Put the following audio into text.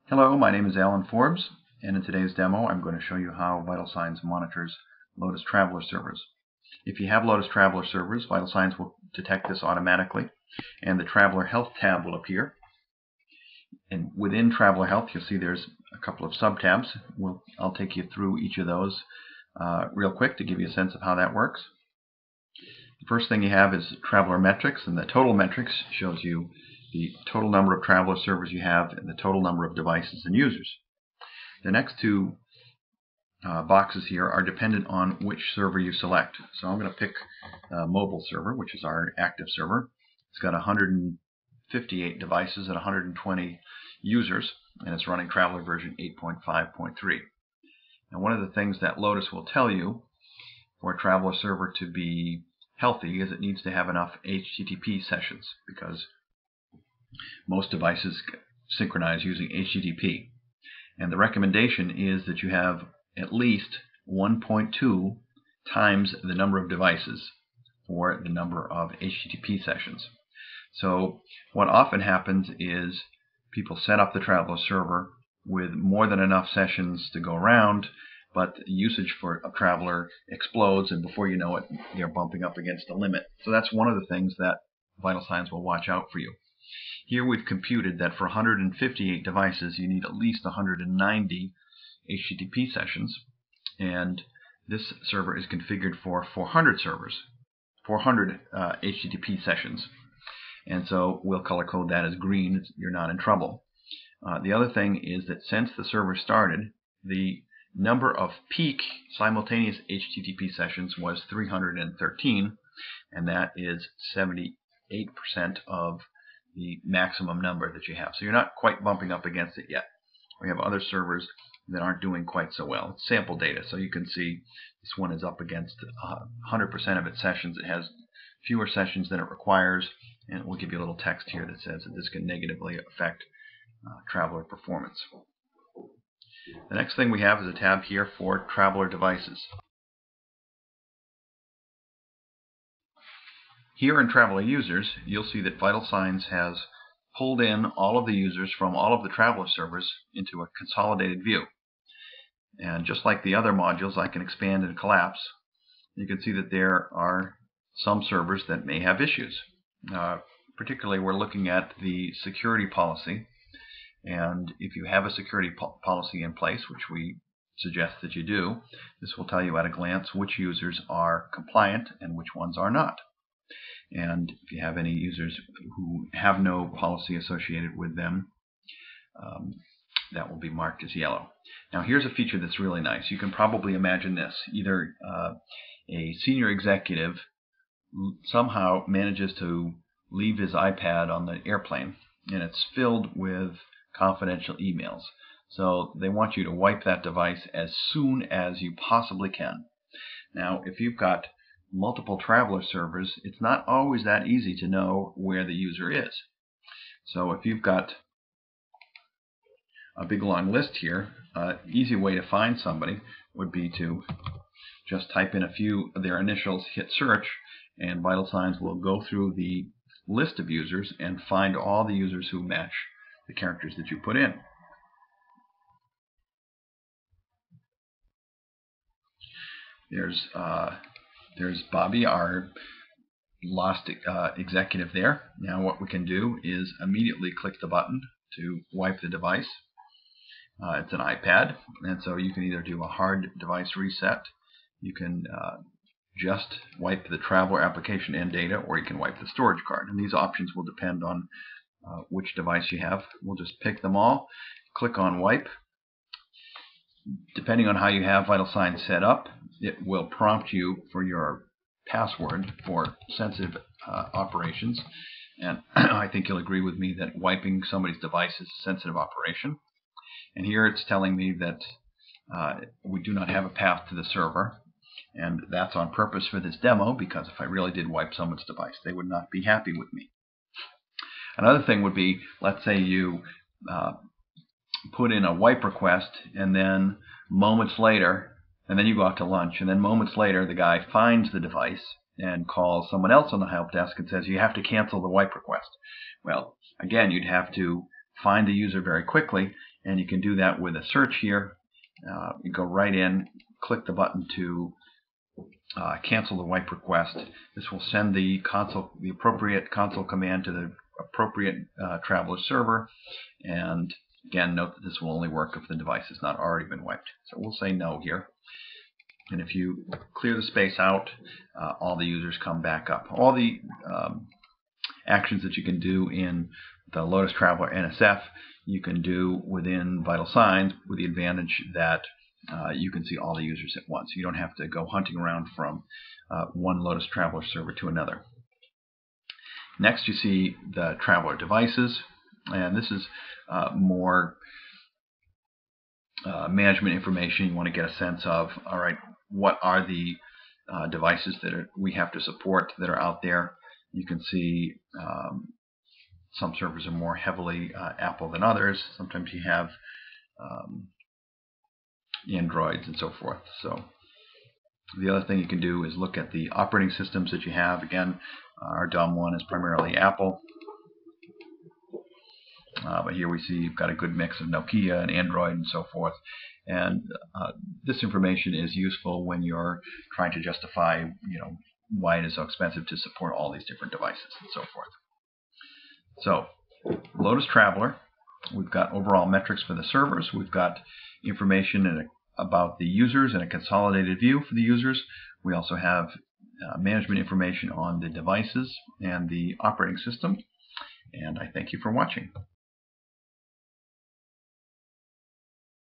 Hello, my name is Alan Forbes, and in today's demo I'm going to show you how VitalSigns monitors Lotus Traveler servers. If you have Lotus Traveler servers, VitalSigns will detect this automatically, and the Traveler Health tab will appear. And within Traveler Health, you'll see there's a couple of sub-tabs. I'll take you through each of those real quick to give you a sense of how that works. The first thing you have is Traveler Metrics, and the total metrics shows you the total number of Traveler servers you have and the total number of devices and users. The next two boxes here are dependent on which server you select. So I'm going to pick mobile server, which is our active server. It's got 158 devices and 120 users, and it's running Traveler version 8.5.3. Now, one of the things that Lotus will tell you for a Traveler server to be healthy is it needs to have enough HTTP sessions, because most devices synchronize using HTTP. And the recommendation is that you have at least 1.2 times the number of devices for the number of HTTP sessions. So what often happens is people set up the Traveler server with more than enough sessions to go around, but the usage for a Traveler explodes, and before you know it, they're bumping up against a limit. So that's one of the things that VitalSigns will watch out for you. Here we've computed that for 158 devices you need at least 190 HTTP sessions, and this server is configured for 400 HTTP sessions, and so we'll color code that as green. You're not in trouble. The other thing is that since the server started, the number of peak simultaneous HTTP sessions was 313, and that is 78% of the maximum number that you have. So you're not quite bumping up against it yet. We have other servers that aren't doing quite so well. It's sample data, so you can see this one is up against 100% of its sessions. It has fewer sessions than it requires, and it will give you a little text here that says that this can negatively affect Traveler performance. The next thing we have is a tab here for Traveler devices. Here in Traveler Users, you'll see that VitalSigns has pulled in all of the users from all of the Traveler servers into a consolidated view. And just like the other modules, I can expand and collapse. You can see that there are some servers that may have issues. Particularly, we're looking at the security policy. And if you have a security policy in place, which we suggest that you do, this will tell you at a glance which users are compliant and which ones are not. And if you have any users who have no policy associated with them, that will be marked as yellow. Now here's a feature that's really nice. You can probably imagine this. Either a senior executive somehow manages to leave his iPad on the airplane, and it's filled with confidential emails. So they want you to wipe that device as soon as you possibly can. Now, if you've got multiple Traveler servers, it's not always that easy to know where the user is. So if you've got a big long list here, an easy way to find somebody would be to just type in a few of their initials, hit search, and VitalSigns will go through the list of users and find all the users who match the characters that you put in. There's Bobby, our lost executive there. Now what we can do is immediately click the button to wipe the device. It's an iPad, and so you can either do a hard device reset, you can just wipe the Traveler application and data, or you can wipe the storage card. And these options will depend on which device you have. We'll just pick them all, click on wipe. Depending on how you have VitalSigns set up, it will prompt you for your password for sensitive operations. And I think you'll agree with me that wiping somebody's device is a sensitive operation. And here it's telling me that we do not have a path to the server. And that's on purpose for this demo, because if I really did wipe someone's device, they would not be happy with me. Another thing would be, let's say you put in a wipe request, and then moments later, and then you go out to lunch, and then moments later the guy finds the device and calls someone else on the help desk and says you have to cancel the wipe request. Well, again, you'd have to find the user very quickly and you can do that with a search here. You go right in, click the button to cancel the wipe request. This will send the appropriate console command to the appropriate Traveler server, and again, note that this will only work if the device has not already been wiped. So we'll say no here. And if you clear the space out, all the users come back up. All the actions that you can do in the Lotus Traveler NSF, you can do within VitalSigns, with the advantage that you can see all the users at once. You don't have to go hunting around from one Lotus Traveler server to another. Next, you see the Traveler devices, and this is more management information. You want to get a sense of, all right, what are the devices that we have to support that are out there. You can see some servers are more heavily Apple than others. Sometimes you have Androids and so forth. So the other thing you can do is look at the operating systems that you have. Again, our DOM one is primarily Apple. But here we see you've got a good mix of Nokia and Android and so forth. And this information is useful when you're trying to justify, why it is so expensive to support all these different devices and so forth. So, Lotus Traveler, we've got overall metrics for the servers. We've got information about the users and a consolidated view for the users. We also have management information on the devices and the operating system. And I thank you for watching.